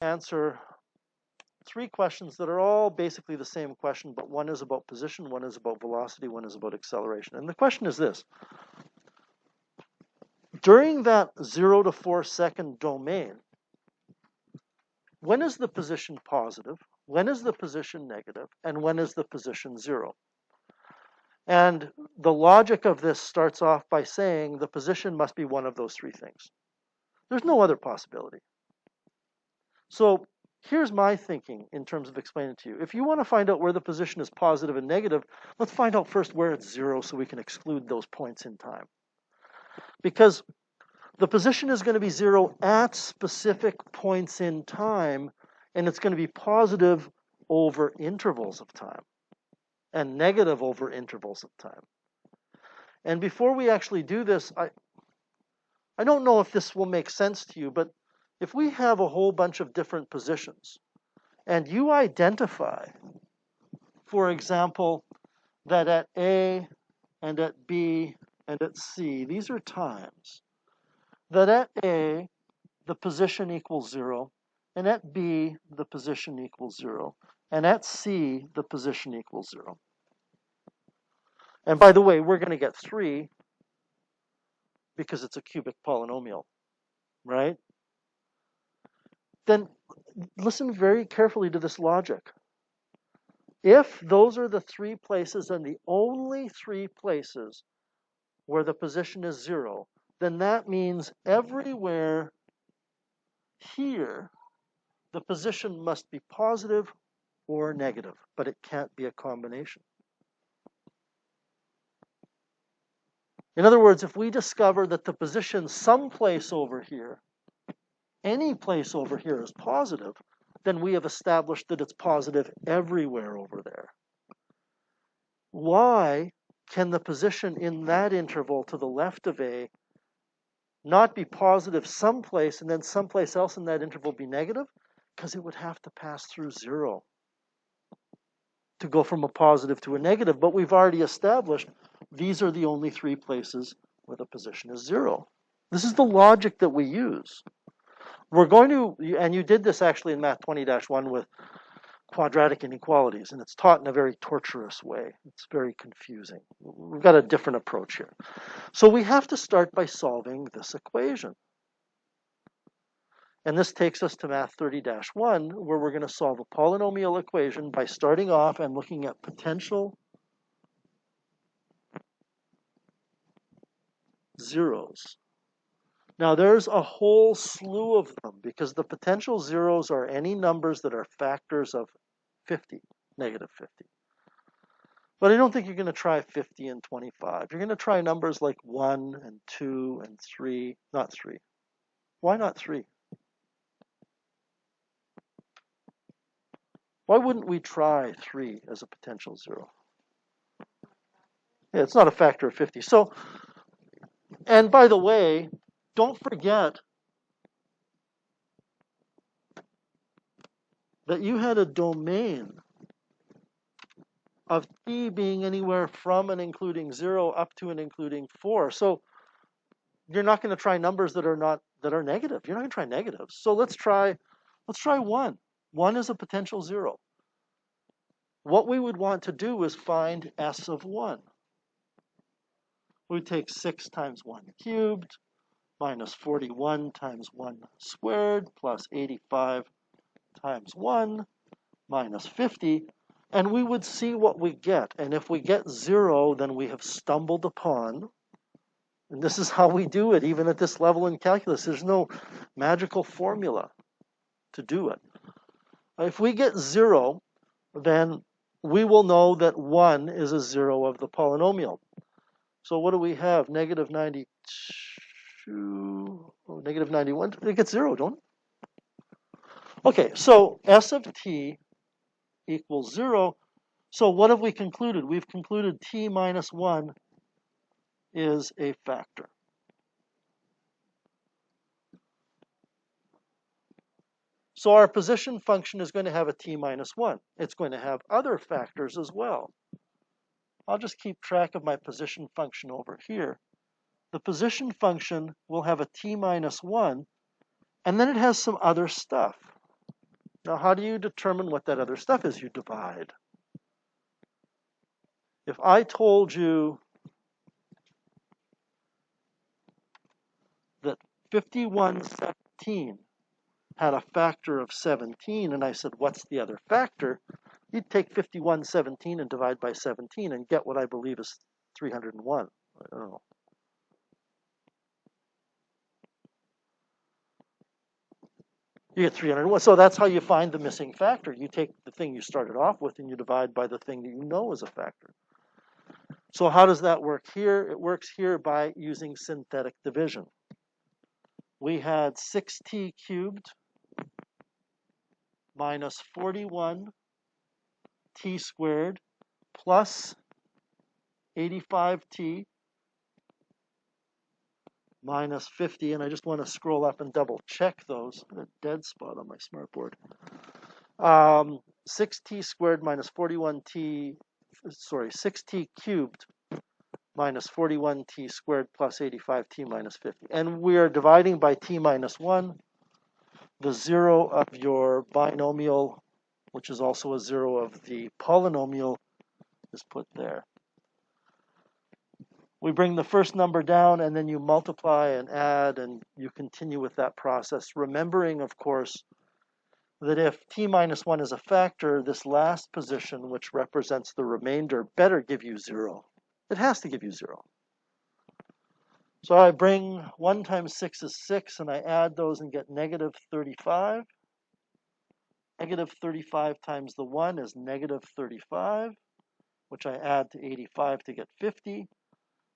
answer 3 questions that are all basically the same question, but one is about position, one is about velocity, one is about acceleration. And the question is this: during that 0 to 4 second domain, when is the position positive, when is the position negative, and when is the position 0? And the logic of this starts off by saying the position must be one of those 3 things. There's no other possibility. So here's my thinking in terms of explaining it to you. If you want to find out where the position is positive and negative, let's find out first where it's 0 so we can exclude those points in time. Because the position is going to be 0 at specific points in time, and it's going to be positive over intervals of time and negative over intervals of time. And before we actually do this, I don't know if this will make sense to you, but if we have a whole bunch of different positions and you identify, for example, that at A and at B and at C, these are times, that at A the position equals 0, and at B the position equals 0, and at C the position equals 0. And by the way, we're going to get 3 because it's a cubic polynomial, right? Then listen very carefully to this logic. If those are the 3 places and the only 3 places where the position is 0, then that means everywhere here the position must be positive or negative, but it can't be a combination. In other words, if we discover that the position someplace over here, any place over here is positive, then we have established that it's positive everywhere over there. Why can the position in that interval to the left of A not be positive someplace and then someplace else in that interval be negative? Because it would have to pass through 0 to go from a positive to a negative. But we've already established these are the only 3 places where the position is 0. This is the logic that we use. We're going to, and you did this actually in Math 20-1 with quadratic inequalities, and it's taught in a very torturous way. It's very confusing. We've got a different approach here. So we have to start by solving this equation. And this takes us to Math 30-1, where we're going to solve a polynomial equation by starting off and looking at potential zeros. Now there's a whole slew of them because the potential zeros are any numbers that are factors of 50, negative 50. But I don't think you're going to try 50 and 25. You're going to try numbers like 1 and 2 and 3, not 3. Why not 3? Why wouldn't we try 3 as a potential zero? Yeah, it's not a factor of 50. So, and by the way, don't forget that you had a domain of t being anywhere from and including 0 up to and including 4. So you're not going to try numbers that are negative. You're not going to try negatives. So let's try 1. 1 is a potential 0. What we would want to do is find s of 1. We take 6 times 1 cubed minus 41 times 1 squared plus 85 times 1 minus 50, and we would see what we get. And if we get 0, then we have stumbled upon, and this is how we do it even at this level in calculus. There's no magical formula to do it. If we get 0, then we will know that 1 is a 0 of the polynomial. So what do we have? Negative 92, negative 91. It gets 0, don't it? Okay, so s of t equals 0. So what have we concluded? We've concluded t minus 1 is a factor. So our position function is going to have a t minus 1. It's going to have other factors as well. I'll just keep track of my position function over here. The position function will have a t minus 1, and then it has some other stuff. Now, how do you determine what that other stuff is? You divide. If I told you that 5117 had a factor of 17, and I said, what's the other factor? You'd take 5117 and divide by 17 and get what I believe is 301. I don't know. You get 301. So that's how you find the missing factor. You take the thing you started off with and you divide by the thing that you know is a factor. So how does that work here? It works here by using synthetic division. We had 6t cubed minus 41t squared plus 85t minus 50, and I just want to scroll up and double check those. A dead spot on my smartboard. 6t squared minus 41t, sorry, 6t cubed minus 41t squared plus 85t minus 50. And we are dividing by t minus 1. The 0 of your binomial, which is also a 0 of the polynomial, is put there. We bring the first number down, and then you multiply and add, and you continue with that process, remembering, of course, that if t minus 1 is a factor, this last position, which represents the remainder, better give you 0. It has to give you 0. So I bring 1 times 6 is 6, and I add those and get negative 35. Negative 35 times the 1 is negative 35, which I add to 85 to get 50.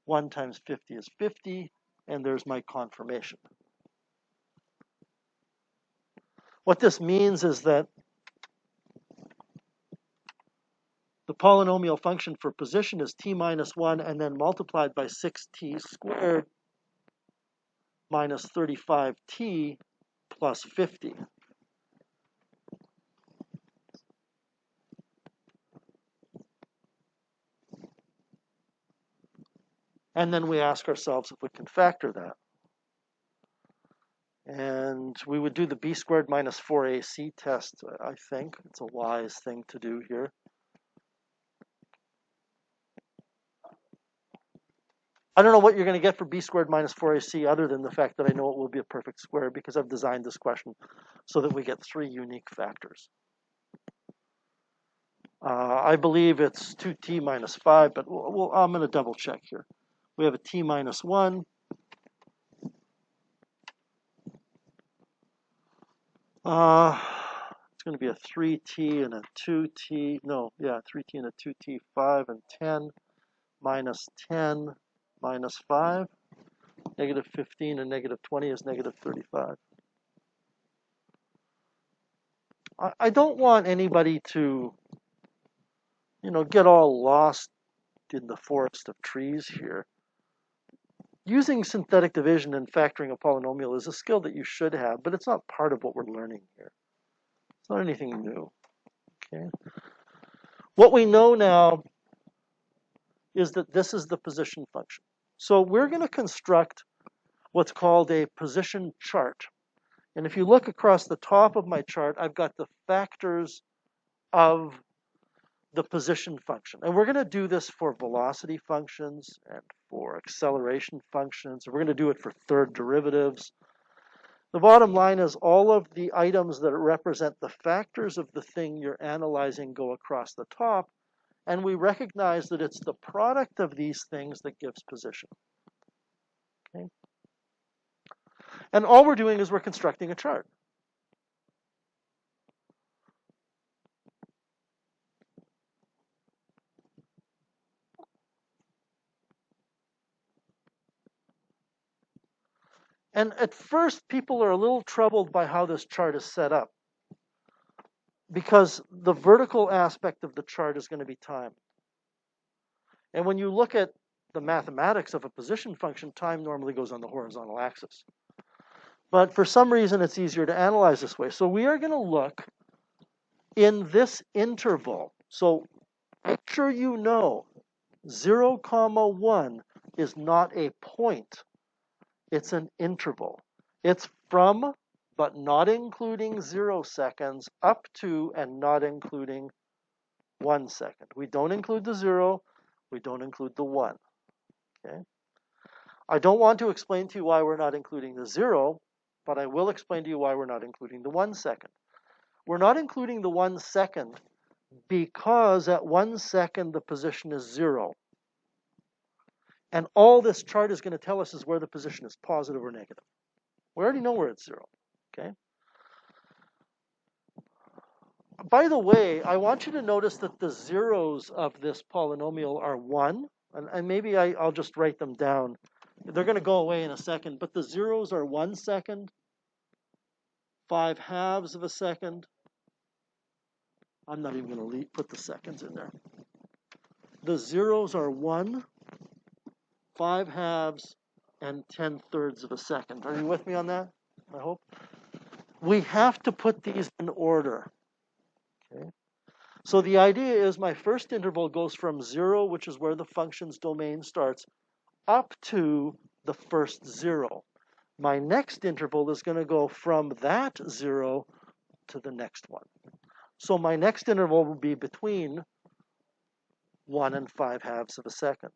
1 times 50 is 50, and there's my confirmation. What this means is that the polynomial function for position is t minus 1 and then multiplied by 6t squared minus 35t plus 50. And then we ask ourselves if we can factor that. And we would do the b squared minus 4ac test, I think. It's a wise thing to do here. I don't know what you're going to get for b squared minus 4ac other than the fact that I know it will be a perfect square because I've designed this question so that we get 3 unique factors. I believe it's 2t minus 5, but I'm going to double check here. We have a t minus 1. It's going to be a 3t and a 2t. No, yeah, 3t and a 2t, 5 and 10, minus 10, minus 5. Negative 15 and negative 20 is negative 35. I don't want anybody to, get all lost in the forest of trees here. Using synthetic division and factoring a polynomial is a skill that you should have, but it's not part of what we're learning here. It's not anything new. Okay. What we know now is that this is the position function. So we're going to construct what's called a position chart. And if you look across the top of my chart, I've got the factors of the position function. And we're going to do this for velocity functions and for acceleration functions. We're going to do it for third derivatives. The bottom line is all of the items that represent the factors of the thing you're analyzing go across the top, and we recognize that it's the product of these things that gives position. Okay? And all we're doing is we're constructing a chart. And at first, people are a little troubled by how this chart is set up, because the vertical aspect of the chart is going to be time. And when you look at the mathematics of a position function, time normally goes on the horizontal axis. But for some reason, it's easier to analyze this way. So we are going to look in this interval. So make sure you know 0, 1 is not a point. It's an interval. It's from but not including 0 seconds, up to and not including 1 second. We don't include the 0, we don't include the 1. Okay? I don't want to explain to you why we're not including the 0, but I will explain to you why we're not including the 1 second. We're not including the 1 second because at 1 second the position is 0. And all this chart is going to tell us is where the position is positive or negative. We already know where it's 0. Okay? By the way, I want you to notice that the zeros of this polynomial are 1. And maybe I'll just write them down. They're going to go away in a second. But the zeros are 1 second, 5/2 of a second. I'm not even going to put the seconds in there. The zeros are 1, 5/2, and 10/3 of a second. Are you with me on that? I hope. We have to put these in order. Okay. So the idea is my first interval goes from 0, which is where the function's domain starts, up to the first 0. My next interval is going to go from that 0 to the next one. So my next interval will be between 1 and 5/2 of a second.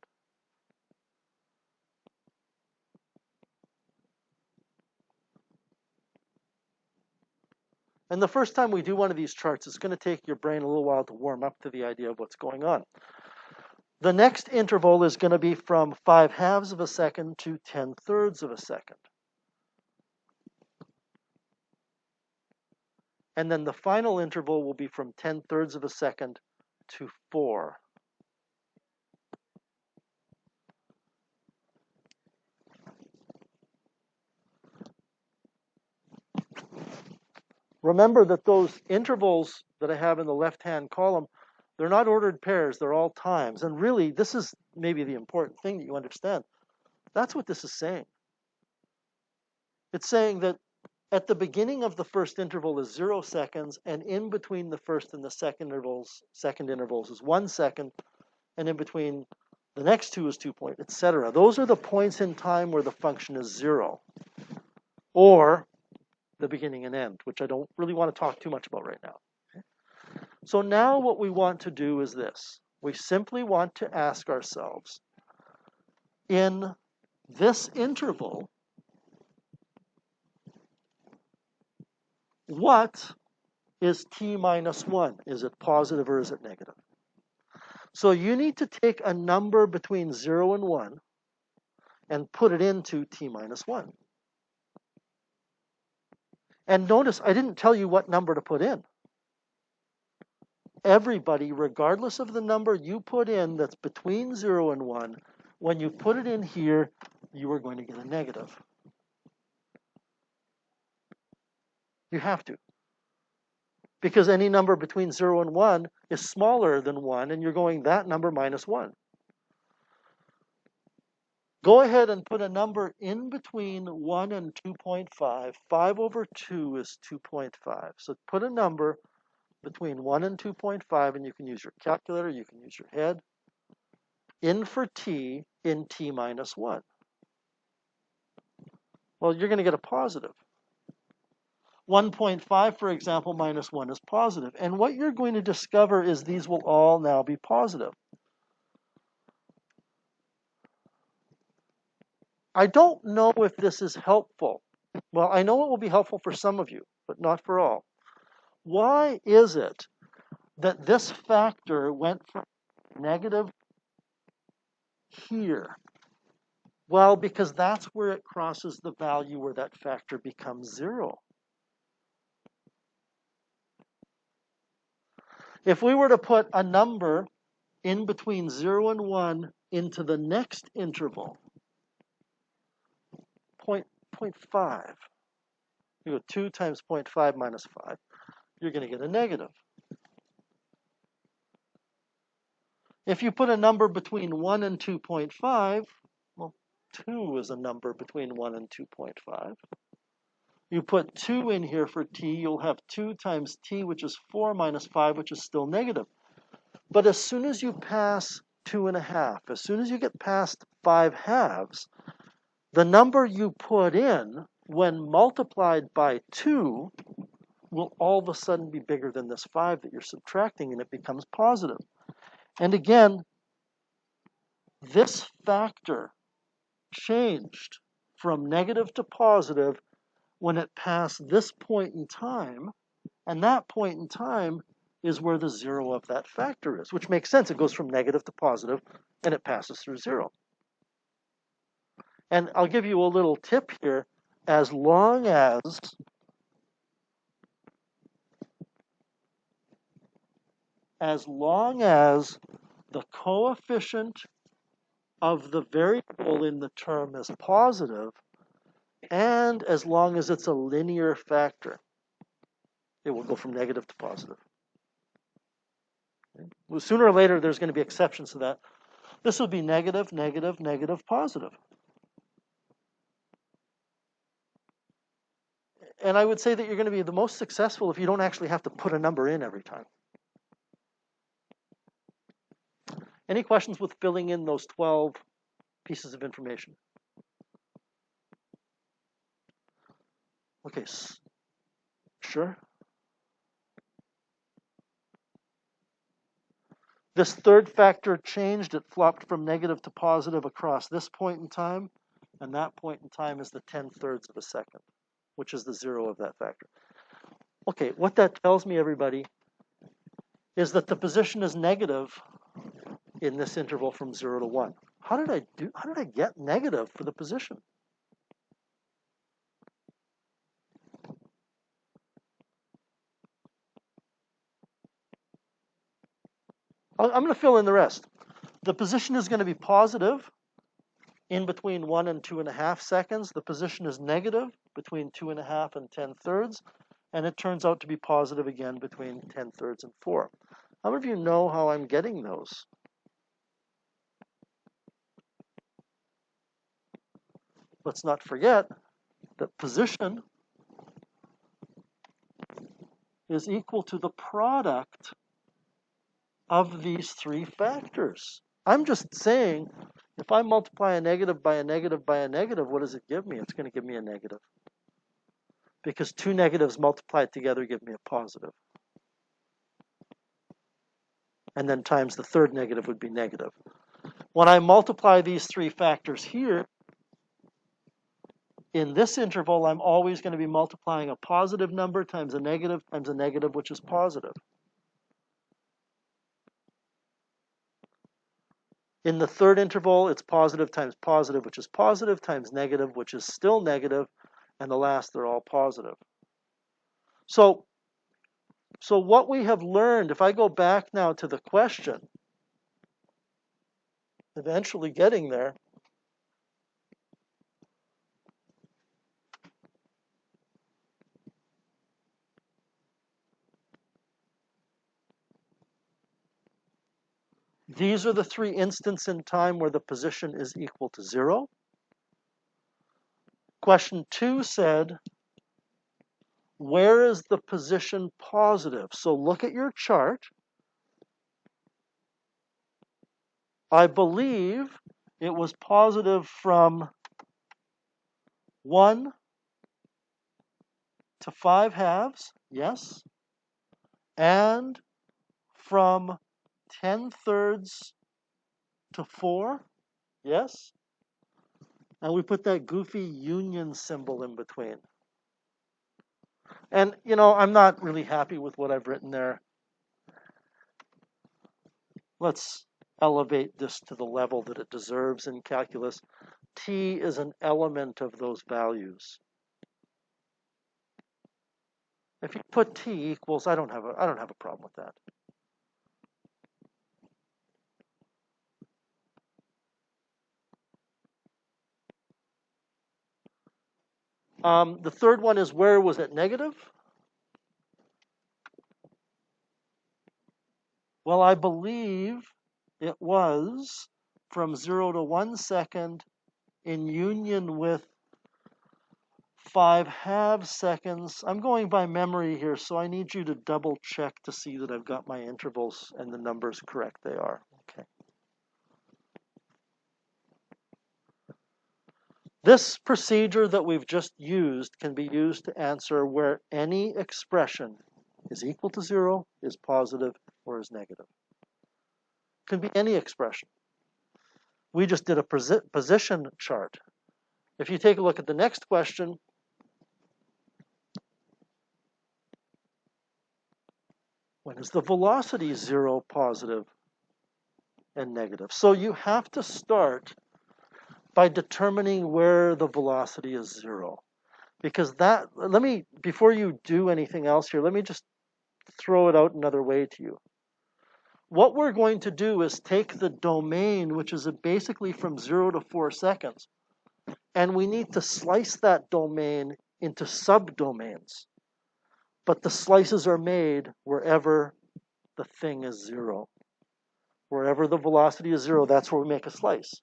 And the first time we do one of these charts, it's going to take your brain a little while to warm up to the idea of what's going on. The next interval is going to be from 5/2 of a second to 10/3 of a second. And then the final interval will be from 10/3 of a second to 4. Remember that those intervals that I have in the left-hand column, they're not ordered pairs, they're all times. And really, this is maybe the important thing that you understand. That's what this is saying. It's saying that at the beginning of the first interval is 0 seconds, and in between the first and the second intervals is 1 second, and in between the next two is 2 points, etc. Those are the points in time where the function is 0, or the beginning and end, which I don't really want to talk too much about right now. So now what we want to do is this. We simply want to ask ourselves, in this interval, what is t minus 1? Is it positive or is it negative? So you need to take a number between 0 and 1 and put it into t minus 1. And notice I didn't tell you what number to put in. Everybody, regardless of the number you put in that's between 0 and 1, when you put it in here, you are going to get a negative. You have to. Because any number between 0 and 1 is smaller than 1, and you're going that number minus 1. Go ahead and put a number in between 1 and 2.5. 5 over 2 is 2.5. So put a number between 1 and 2.5, and you can use your calculator, you can use your head, in for t in t minus 1. Well, you're going to get a positive. 1.5, for example, minus 1 is positive. And what you're going to discover is these will all now be positive. I don't know if this is helpful. Well, I know it will be helpful for some of you, but not for all. Why is it that this factor went from negative here? Well, because that's where it crosses the value where that factor becomes 0. If we were to put a number in between 0 and 1 into the next interval, 0.5, you go 2 times 0.5 minus 5, you're going to get a negative. If you put a number between 1 and 2.5, well, 2 is a number between 1 and 2.5. You put 2 in here for t, you'll have 2 times t, which is 4 minus 5, which is still negative. But as soon as you pass 2.5, as soon as you get past 5/2, the number you put in when multiplied by 2, will all of a sudden be bigger than this 5 that you're subtracting, and it becomes positive. And again, this factor changed from negative to positive when it passed this point in time, and that point in time is where the 0 of that factor is, which makes sense. It goes from negative to positive, and it passes through 0. And I'll give you a little tip here. As long as the coefficient of the variable in the term is positive, and as long as it's a linear factor, it will go from negative to positive. Okay? Well, sooner or later, there's going to be exceptions to that. This will be negative, negative, negative, positive. And I would say that you're going to be the most successful if you don't actually have to put a number in every time. Any questions with filling in those 12 pieces of information? Okay, sure. This third factor changed. It flopped from negative to positive across this point in time, and that point in time is the 10/3 of a second, which is the 0 of that factor. Okay, what that tells me, everybody, is that the position is negative in this interval from 0 to 1. How did I get negative for the position? I'm going to fill in the rest. The position is going to be positive in between 1 and 2.5 seconds. The position is negative between 2.5 and 10/3, and it turns out to be positive again between 10/3 and 4. How many of you know how I'm getting those? Let's not forget that position is equal to the product of these three factors. I'm just saying, if I multiply a negative by a negative by a negative, what does it give me? It's going to give me a negative. Because two negatives multiplied together give me a positive. And then times the third negative would be negative. When I multiply these three factors here, in this interval, I'm always going to be multiplying a positive number times a negative, which is positive. In the third interval, it's positive times positive, which is positive, times negative, which is still negative, and the last, they're all positive. So what we have learned, if I go back now to the question, eventually getting there, these are the three instants in time where the position is equal to 0. Question 2 said, where is the position positive? So look at your chart. I believe it was positive from 1 to 5/2, yes, and from 10/3 to 4, yes, and we put that goofy union symbol in between. And, I'm not really happy with what I've written there. Let's elevate this to the level that it deserves in calculus. T is an element of those values. If you put T equals, I don't have a problem with that. The third one is, where was it negative? Well, I believe it was from 0 to 1 second in union with 5/2 seconds. I'm going by memory here, so I need you to double check to see that I've got my intervals and the numbers correct. They are. Okay. This procedure that we've just used can be used to answer where any expression is equal to 0, is positive, or is negative. It can be any expression. We just did a position chart. If you take a look at the next question, when is the velocity 0, positive, and negative? So you have to start by determining where the velocity is 0. Because that, before you do anything else here, let me just throw it out another way to you. What we're going to do is take the domain, which is basically from 0 to 4 seconds, and we need to slice that domain into subdomains. But the slices are made wherever the thing is 0. Wherever the velocity is 0, that's where we make a slice.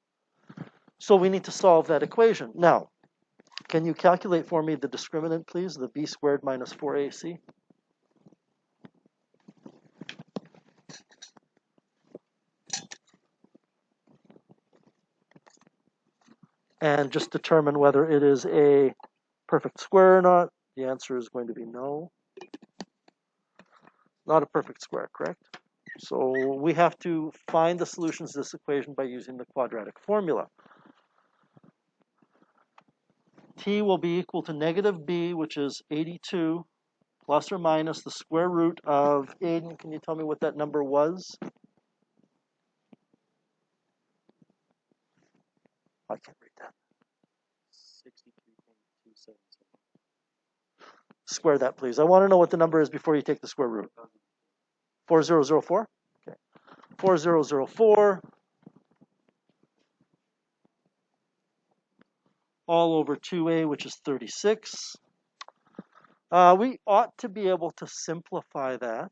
So we need to solve that equation. Now, can you calculate for me the discriminant, please? The b squared minus 4ac. And just determine whether it is a perfect square or not. The answer is going to be no. Not a perfect square, correct? So we have to find the solutions to this equation by using the quadratic formula. T will be equal to negative b, which is 82, plus or minus the square root of, Aiden, can you tell me what that number was? I can't read that. 63.277. Square that, please. I want to know what the number is before you take the square root. 4004? Okay. 4004 all over 2a, which is 36. We ought to be able to simplify that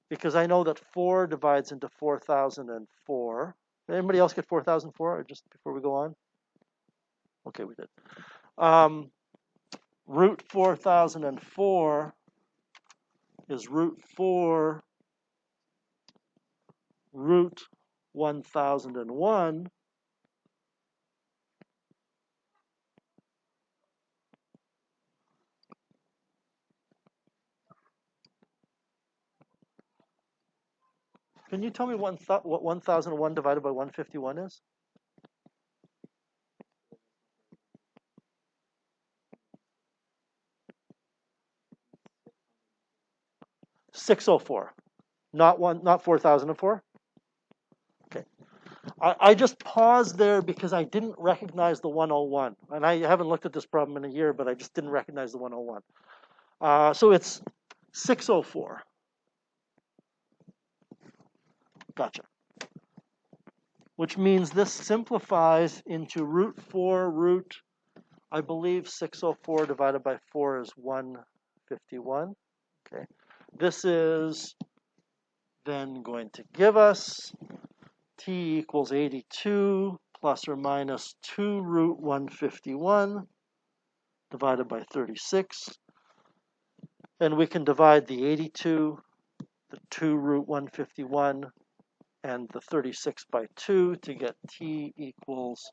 because I know that 4 divides into 4004. Did anybody else get 4004 or just before we go on? Okay, we did. Root 4004 is root 4 root 1001 Can you tell me what 1001 divided by 151 is? $604, not 4004. Okay, I just paused there because I didn't recognize the 101, and I haven't looked at this problem in a year, but I just didn't recognize the 101. So it's 604. Gotcha. Which means this simplifies into root 4 root, I believe 604 divided by 4 is 151. Okay. This is then going to give us t equals 82 plus or minus 2 root 151 divided by 36. And we can divide the 82, the 2 root 151, and the 36 by 2 to get t equals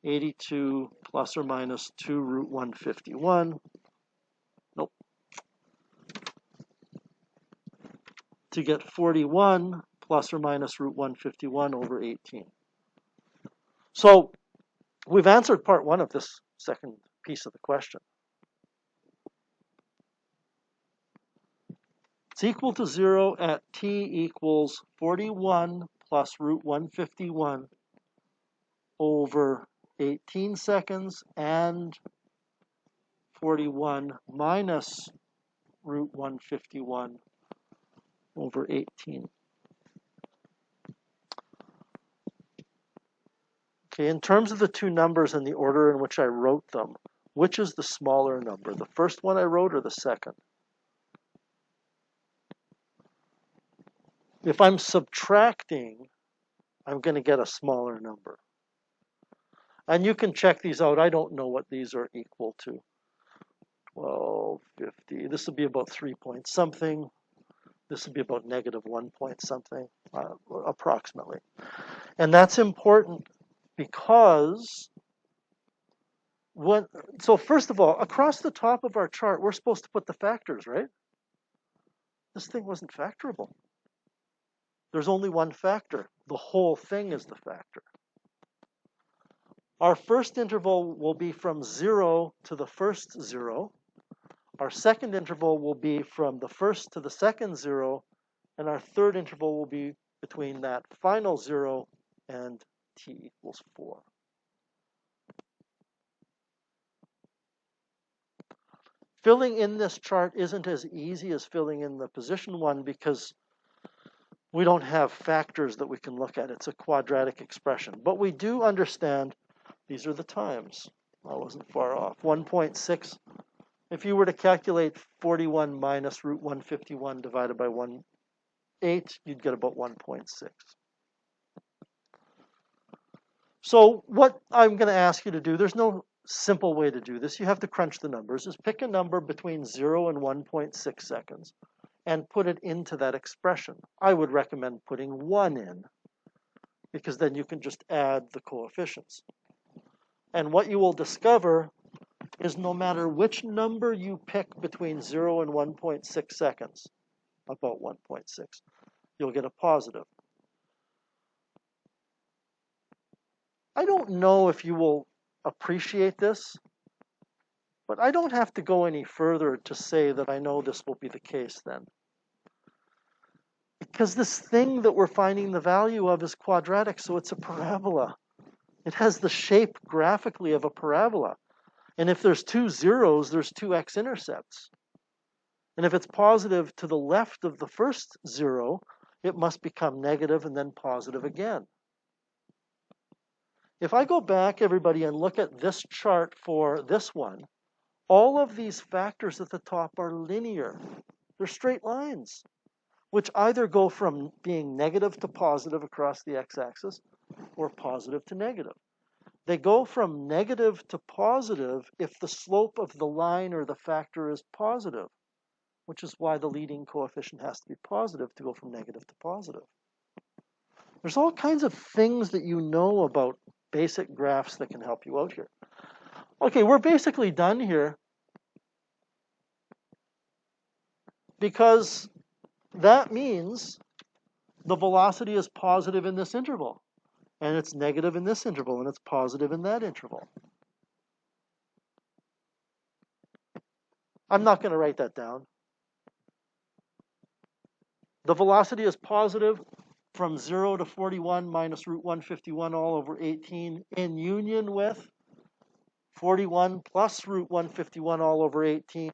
82 plus or minus 2 root 151. Nope. To get 41 plus or minus root 151 over 18. So we've answered part 1 of this second piece of the question. It's equal to 0 at t equals 41 plus root 151 over 18 seconds and 41 minus root 151 over 18. Okay, in terms of the two numbers and the order in which I wrote them, which is the smaller number? The first one I wrote or the second? If I'm subtracting, I'm going to get a smaller number. And you can check these out. I don't know what these are equal to. 1250. This would be about 3 point something. This would be about negative 1 point something, approximately. And that's important because so first of all, across the top of our chart, we're supposed to put the factors, right? This thing wasn't factorable. There's only one factor. The whole thing is the factor. Our first interval will be from 0 to the first 0. Our second interval will be from the first to the second 0. And our third interval will be between that final 0 and t equals 4. Filling in this chart isn't as easy as filling in the position one because we don't have factors that we can look at. It's a quadratic expression. But we do understand these are the times. I wasn't far off. 1.6. If you were to calculate 41 minus root 151 divided by 1/8, you'd get about 1.6. So what I'm going to ask you to do, there's no simple way to do this. You have to crunch the numbers. Is pick a number between 0 and 1.6 seconds and put it into that expression. I would recommend putting 1 in because then you can just add the coefficients. And what you will discover is no matter which number you pick between 0 and 1.6 seconds, about 1.6, you'll get a positive. I don't know if you will appreciate this, but I don't have to go any further to say that I know this will be the case then. Because this thing that we're finding the value of is quadratic, so it's a parabola. It has the shape graphically of a parabola. And if there's two zeros, there's two x-intercepts. And if it's positive to the left of the first 0, it must become negative and then positive again. If I go back, everybody, and look at this chart for this one, all of these factors at the top are linear. They're straight lines, which either go from being negative to positive across the x-axis or positive to negative. They go from negative to positive if the slope of the line or the factor is positive, which is why the leading coefficient has to be positive to go from negative to positive. There's all kinds of things that you know about basic graphs that can help you out here. Okay, we're basically done here because that means the velocity is positive in this interval, and it's negative in this interval, and it's positive in that interval. I'm not going to write that down. The velocity is positive from 0 to 41 minus root 151 all over 18 in union with 41 plus root 151 all over 18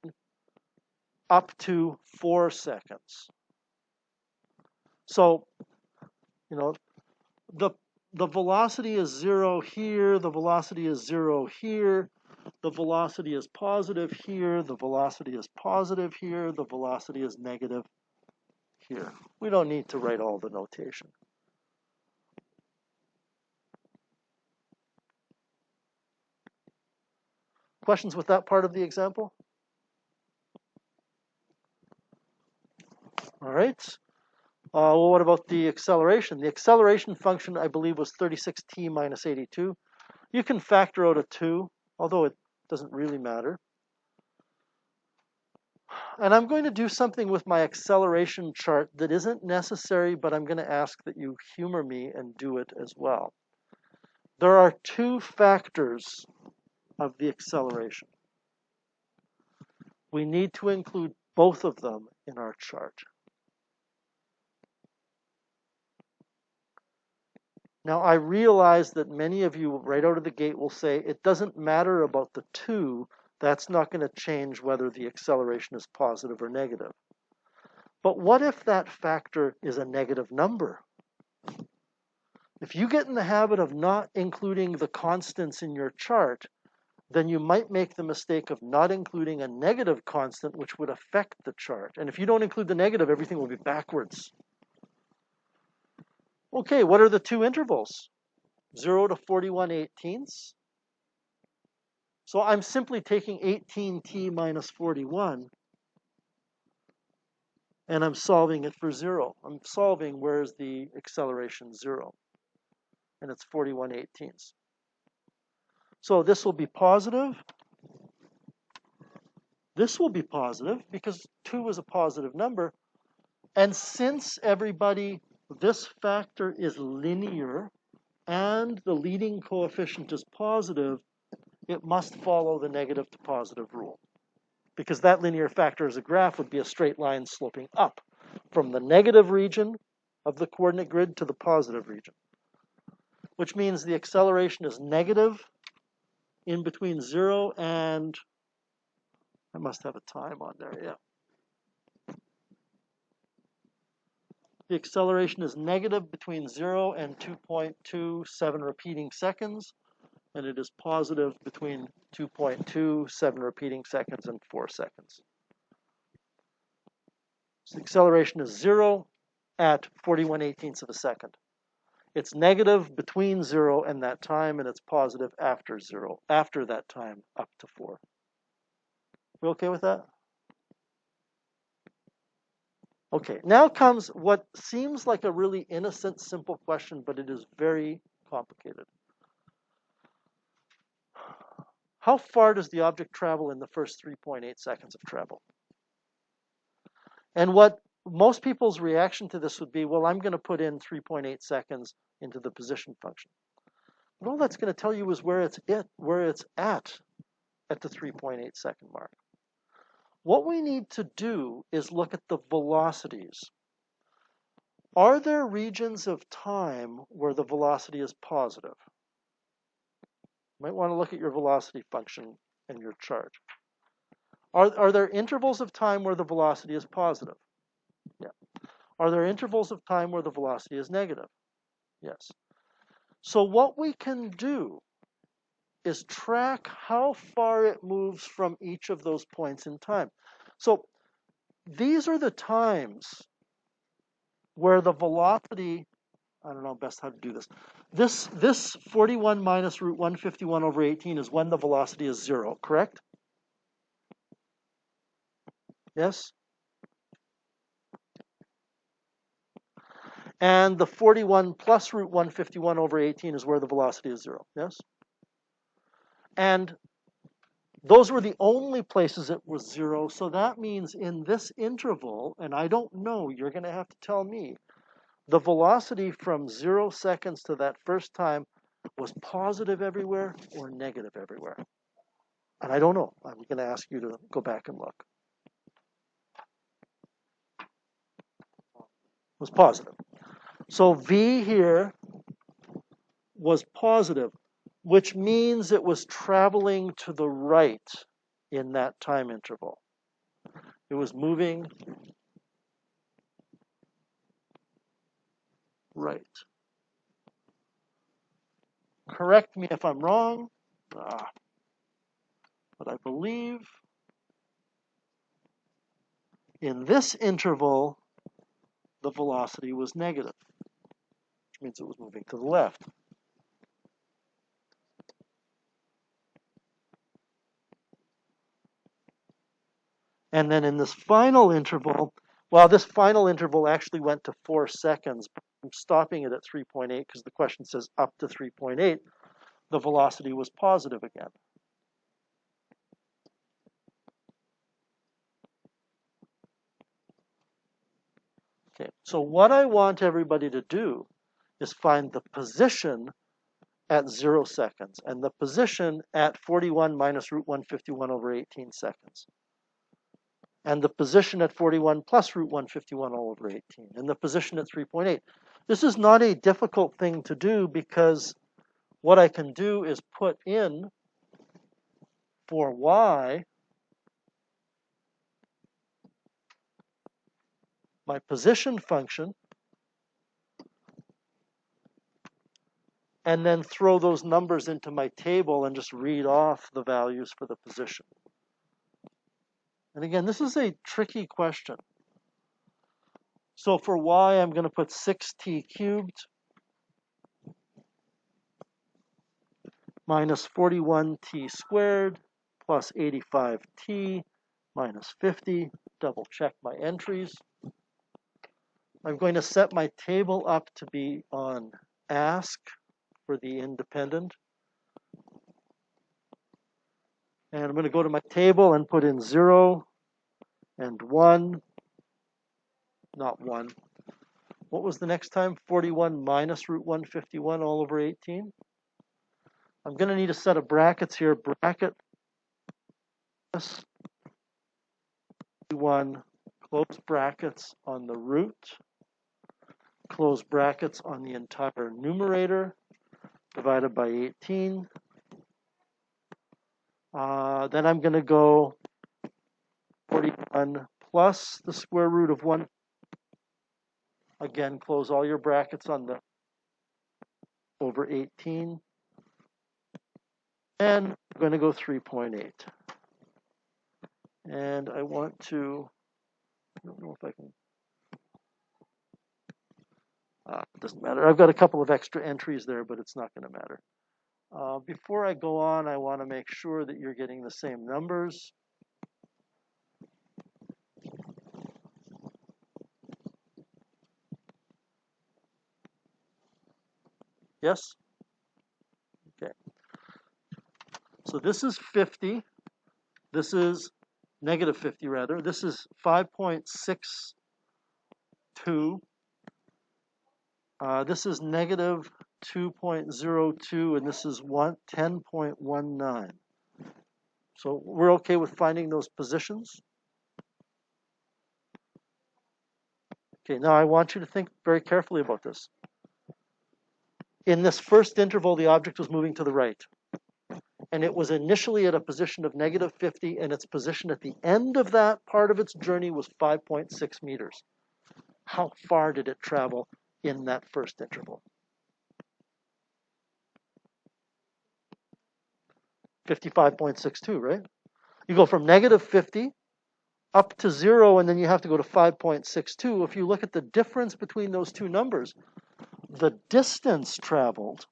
up to 4 seconds. So, you know, the velocity is 0 here, the velocity is 0 here, the velocity is positive here, the velocity is positive here, the velocity is negative here. We don't need to write all the notation. Questions with that part of the example? All right. Well, what about the acceleration? The acceleration function, I believe, was 36t minus 82. You can factor out a 2, although it doesn't really matter. And I'm going to do something with my acceleration chart that isn't necessary, but I'm going to ask that you humor me and do it as well. There are 2 factors of the acceleration. We need to include both of them in our chart. Now, I realize that many of you right out of the gate will say, it doesn't matter about the 2. That's not going to change whether the acceleration is positive or negative. But what if that factor is a negative number? If you get in the habit of not including the constants in your chart, then you might make the mistake of not including a negative constant, which would affect the chart. And if you don't include the negative, everything will be backwards. Okay, what are the 2 intervals? 0 to 41/18. So I'm simply taking 18t minus 41, and I'm solving it for 0. I'm solving where's the acceleration 0. and it's 41/18. So this will be positive. This will be positive because 2 is a positive number. And since everybody, this factor is linear and the leading coefficient is positive, it must follow the negative to positive rule. Because that linear factor as a graph would be a straight line sloping up from the negative region of the coordinate grid to the positive region, which means the acceleration is negative in between 0 and, I must have a time on there, yeah. The acceleration is negative between 0 and 2.27 repeating seconds, and it is positive between 2.27 repeating seconds and 4 seconds. So the acceleration is 0 at 41/18 of a second. It's negative between 0 and that time, and it's positive after 0, after that time, up to 4. We okay with that? Okay, now comes what seems like a really innocent, simple question, but it is very complicated. How far does the object travel in the first 3.8 seconds of travel? And what most people's reaction to this would be, well, I'm going to put in 3.8 seconds into the position function. But all that's going to tell you is where it's at the 3.8 second mark. What we need to do is look at the velocities. Are there regions of time where the velocity is positive? You might want to look at your velocity function and your chart. Are there intervals of time where the velocity is positive? Yeah. Are there intervals of time where the velocity is negative? Yes. So what we can do is track how far it moves from each of those points in time. So these are the times where the velocity, I don't know best how to do this. This 41 minus root 151 over 18 is when the velocity is 0, correct? Yes? And the 41 plus root 151 over 18 is where the velocity is 0, yes? And those were the only places it was 0, so that means in this interval, and I don't know, you're going to have to tell me, the velocity from 0 seconds to that first time was positive everywhere or negative everywhere. And I don't know. I'm going to ask you to go back and look. It was positive. So V here was positive, which means it was traveling to the right in that time interval. It was moving right. Correct me if I'm wrong, but I believe in this interval, the velocity was negative, which means it was moving to the left. And then in this final interval, well, this final interval actually went to 4 seconds. I'm stopping it at 3.8 because the question says up to 3.8. The velocity was positive again. Okay, so what I want everybody to do is find the position at 0 seconds and the position at 41 minus root 151 over 18 seconds. And the position at 41 plus root 151 all over 18, and the position at 3.8. This is not a difficult thing to do because what I can do is put in for y my position function and then throw those numbers into my table and just read off the values for the position. And again, this is a tricky question. So for y, I'm going to put 6t cubed minus 41t squared plus 85t minus 50. Double check my entries. I'm going to set my table up to be on ask for the independent. And I'm going to go to my table and put in 0 and 1, not 1. What was the next time? 41 minus root 151 all over 18. I'm going to need a set of brackets here. Bracket plus 41, close brackets on the root, close brackets on the entire numerator, divided by 18. Then I'm going to go 41 plus the square root of 1. Again, close all your brackets on the over 18. And I'm going to go 3.8. And I want to, I don't know if I can, it doesn't matter. I've got a couple of extra entries there, but it's not going to matter. Before I go on, I want to make sure that you're getting the same numbers. Yes? Okay. So this is 50. This is negative 50, rather. This is 5.62. This is negative 2.02, and this is 10.19. So we're okay with finding those positions. Okay, now I want you to think very carefully about this. In this first interval, the object was moving to the right. And it was initially at a position of negative 50, and its position at the end of that part of its journey was 5.6 meters. How far did it travel in that first interval? 55.62, right? You go from negative 50 up to 0, and then you have to go to 5.62. If you look at the difference between those two numbers, the distance traveled,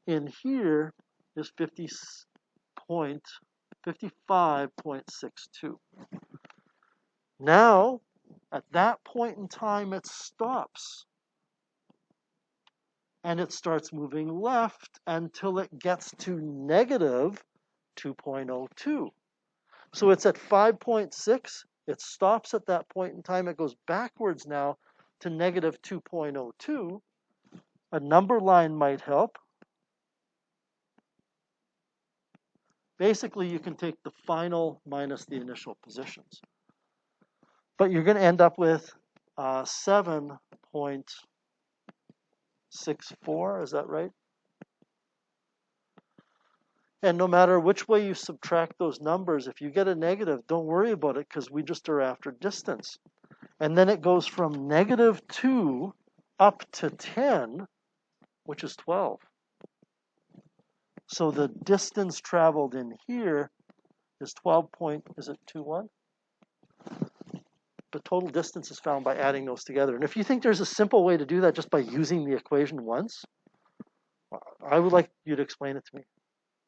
in here is 55.62. Now, at that point in time, it stops. And it starts moving left until it gets to negative 2.02. So it's at 5.6. It stops at that point in time. It goes backwards now to negative 2.02. A number line might help. Basically, you can take the final minus the initial positions. But you're going to end up with 7.64, is that right? And no matter which way you subtract those numbers, if you get a negative, don't worry about it because we just are after distance. And then it goes from negative 2 up to 10, which is 12. So the distance traveled in here is 12.21? The total distance is found by adding those together. And if you think there's a simple way to do that just by using the equation once, I would like you to explain it to me.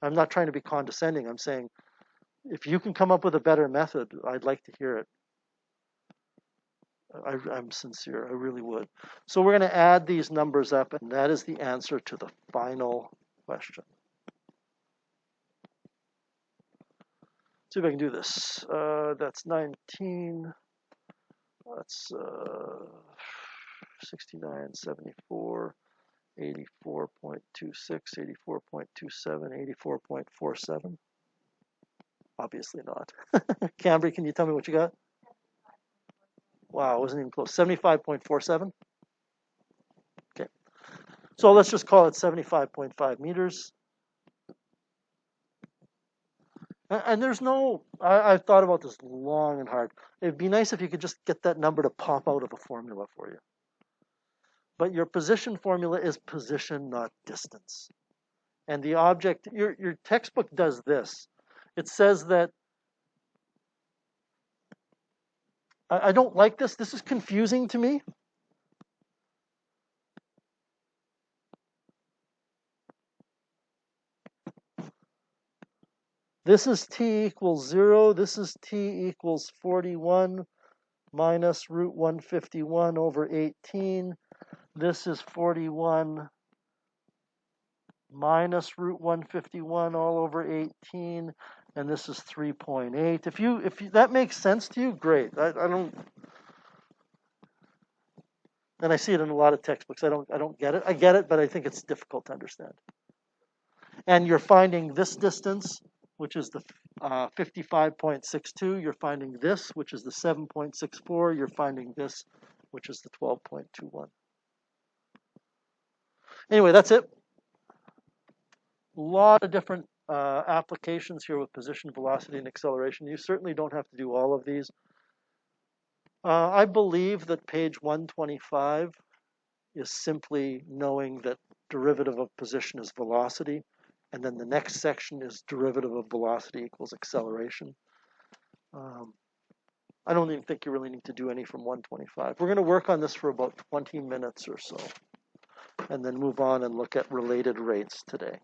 I'm not trying to be condescending. I'm saying if you can come up with a better method, I'd like to hear it. I'm sincere. I really would. So we're going to add these numbers up, and that is the answer to the final question. See if I can do this. That's 19. That's 69, 74, 84.26, 84.27, 84.47. Obviously not. Cambry, can you tell me what you got? Wow, it wasn't even close. 75.47? Okay. So let's just call it 75.5 meters. And there's no, I've thought about this long and hard. It'd be nice if you could just get that number to pop out of a formula for you. But your position formula is position, not distance. And the object, your textbook does this. It says that, I don't like this. This is confusing to me. This is t equals 0. This is t equals 41. minus root 151 over 18. This is 41 minus root 151 all over 18, and this is 3.8. If that makes sense to you, great. I don't, and I see it in a lot of textbooks. I don't get it. I get it, but I think it's difficult to understand. And you're finding this distance, which is the 55.62. You're finding this, which is the 7.64. You're finding this, which is the 12.21. Anyway, that's it. A lot of different applications here with position, velocity, and acceleration. You certainly don't have to do all of these. I believe that page 125 is simply knowing that derivative of position is velocity, and then the next section is derivative of velocity equals acceleration. I don't even think you really need to do any from 125. We're going to work on this for about 20 minutes or so, and then move on and look at related rates today.